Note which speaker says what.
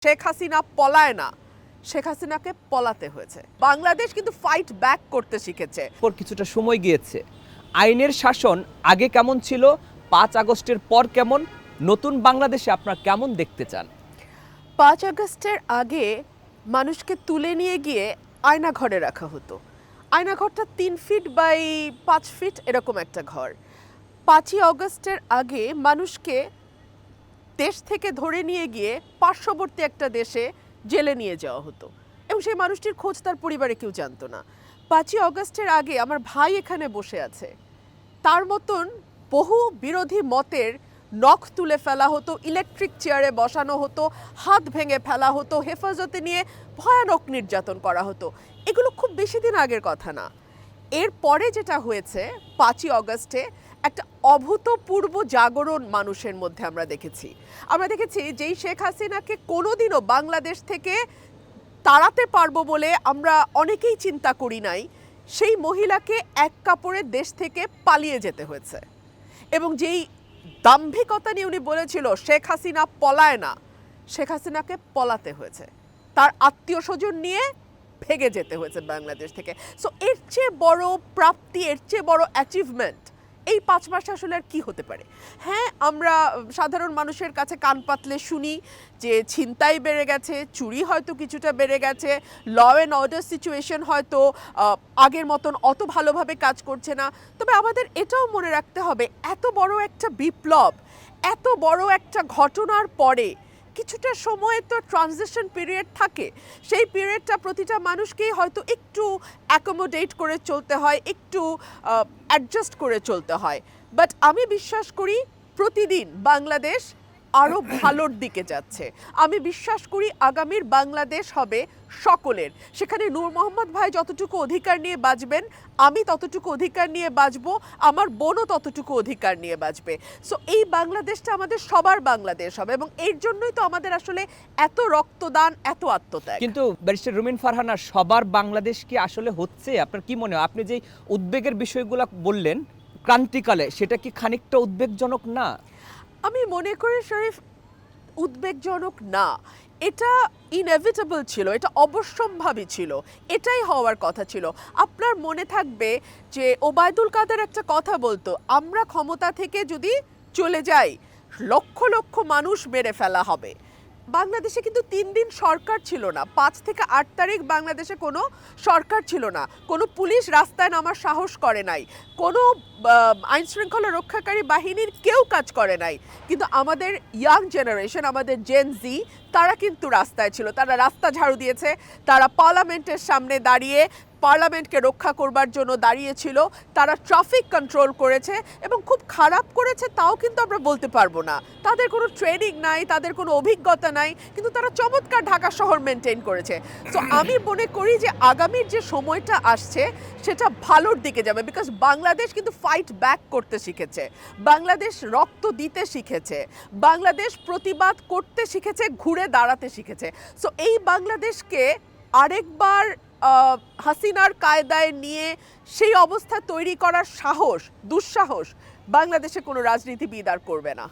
Speaker 1: শেখ হাসিনা পলায় না, শেখ হাসিনাকে পলাতে হয়েছে। বাংলাদেশ কিন্তু ফাইট ব্যাক করতে শিখেছে।
Speaker 2: পর কিছুটা সময় গিয়েছে, আইনের শাসন আগে কেমন ছিল, 5 আগস্টের পর কেমন, নতুন বাংলাদেশে আপনারা কেমন দেখতে চান?
Speaker 1: 5 আগস্টের আগে মানুষকে তুলে নিয়ে গিয়ে আয়না ঘরে রাখা হতো। আয়না ঘরটা 3 ফিট বাই 5 ফিট এরকম একটা ঘর। 5ই আগস্টের আগে মানুষকে দেশ থেকে ধরে নিয়ে গিয়ে পার্শ্ববর্তী একটা দেশে জেলে নিয়ে যাওয়া হতো এবং সেই মানুষটির খোঁজ তার পরিবারে কেউ জানতো না। 5ই আগস্টের আগে আমার ভাই এখানে বসে আছে, তার মতন বহু বিরোধী মতের নখ তুলে ফেলা হতো, ইলেকট্রিক চেয়ারে বসানো হতো, হাত ভেঙে ফেলা হতো, হেফাজতে নিয়ে ভয়ানক নির্যাতন করা হতো। এগুলো খুব বেশি দিন আগের কথা না। এরপরে যেটা হয়েছে 5ই আগস্টে একটা অভূতপূর্ব জাগরণ মানুষের মধ্যে আমরা দেখেছি যেই শেখ হাসিনাকে কোনোদিনও বাংলাদেশ থেকে তাড়াতে পারবো বলে আমরা অনেকেই চিন্তা করি নাই, সেই মহিলাকে এক কাপড়ে দেশ থেকে পালিয়ে যেতে হয়েছে। এবং যেই দাম্ভিকতা নিয়ে উনি বলেছিল শেখ হাসিনা পলায় না, শেখ হাসিনাকে পলাতে হয়েছে, তার আত্মীয় স্বজন নিয়ে ভেগে যেতে হয়েছে বাংলাদেশ থেকে। সো এর চেয়ে বড় প্রাপ্তি, এর চেয়ে বড় অ্যাচিভমেন্ট এই 5 মাসে আসলে আর কি হতে পারে? হ্যাঁ, আমরা সাধারণ মানুষের কাছে কান পাতলে শুনি যে ছিনতাই বেড়ে গেছে, চুরি হয়তো কিছুটা বেড়ে গেছে, ল অ্যান্ড অর্ডার সিচুয়েশন হয়তো আগের মতন অত ভালোভাবে কাজ করছে না। তবে আমাদের এটাও মনে রাখতে হবে, এত বড় একটা বিপ্লব, এত বড় একটা ঘটনার পরে কিছুটা সময় তো ট্রানজিশন পিরিয়ড থাকে। সেই পিরিয়ডটা প্রতিটা মানুষকেই হয়তো একটু অ্যাকোমোডেট করে চলতে হয়, একটু অ্যাডজাস্ট করে চলতে হয়। বাট আমি বিশ্বাস করি প্রতিদিন বাংলাদেশ আরও ভালোর দিকে যাচ্ছে। আমি বিশ্বাস করি আগামীর বাংলাদেশ হবে সকলের। সেখানে নূর মোহাম্মদ ভাই যতটুকু অধিকার নিয়ে বাঁচবেন, আমি ততটুকু অধিকার নিয়ে বাঁচবো, আমার বোনও ততটুকু অধিকার নিয়ে বাঁচবে। সো এই বাংলাদেশটা আমাদের সবার বাংলাদেশ হবে এবং এর জন্যই তো আমাদের আসলে এত রক্তদান, এত আত্মত্যাগ।
Speaker 2: কিন্তু ব্যারিস্টার রুমিন ফারহানা, সবার বাংলাদেশ কি আসলে হচ্ছে? আপনার কি মনে হয়, আপনি যে উদ্বেগের বিষয়গুলো বললেন ক্রান্তিকালে, সেটা কি খানিকটা উদ্বেগজনক না?
Speaker 1: আমি মনে করি শরীফ, উদ্বেগজনক না, এটা ইনএভিটেবল ছিল, এটা অবশ্যম্ভাবী ছিল, এটাই হওয়ার কথা ছিল। আপনার মনে থাকবে যে ওবায়দুল কাদের একটা কথা বলতো, আমরা ক্ষমতা থেকে যদি চলে যাই লক্ষ লক্ষ মানুষ মেরে ফেলা হবে। বাংলাদেশে কিন্তু 3 দিন সরকার ছিল না। 5 থেকে 8 তারিখ বাংলাদেশে কোনো সরকার ছিল না, কোনো পুলিশ রাস্তায় নামার সাহস করে নাই, কোনো আইন শৃঙ্খলা রক্ষাকারী বাহিনীর কেউ কাজ করে নাই। কিন্তু আমাদের ইয়াং জেনারেশন, আমাদের জেন জি, তারা কিন্তু রাস্তায় ছিল, তারা রাস্তা ঝাড়ু দিয়েছে, তারা পার্লামেন্টের সামনে দাঁড়িয়ে পার্লামেন্টকে রক্ষা করবার জন্য দাঁড়িয়েছিল, তারা ট্রাফিক কন্ট্রোল করেছে এবং খুব খারাপ করেছে তাও কিন্তু আমরা বলতে পারবো না। তাদের কোনো ট্রেনিং নাই, তাদের কোনো অভিজ্ঞতা নাই, কিন্তু তারা চমৎকার ঢাকা শহর মেনটেন করেছে। সো আমি মনে করি যে আগামীর যে সময়টা আসছে সেটা ভালোর দিকে যাবে, বিকজ বাংলাদেশ কিন্তু ফাইট ব্যাক করতে শিখেছে, বাংলাদেশ রক্ত দিতে শিখেছে, বাংলাদেশ প্রতিবাদ করতে শিখেছে, ঘুরে দাঁড়াতে শিখেছে। সো এই বাংলাদেশকে আরেকবার হাসিনার কায়দায় নিয়ে সেই অবস্থা তৈরি করার সাহস, দুঃসাহস বাংলাদেশে কোনো রাজনীতিবিদ আর করবে না।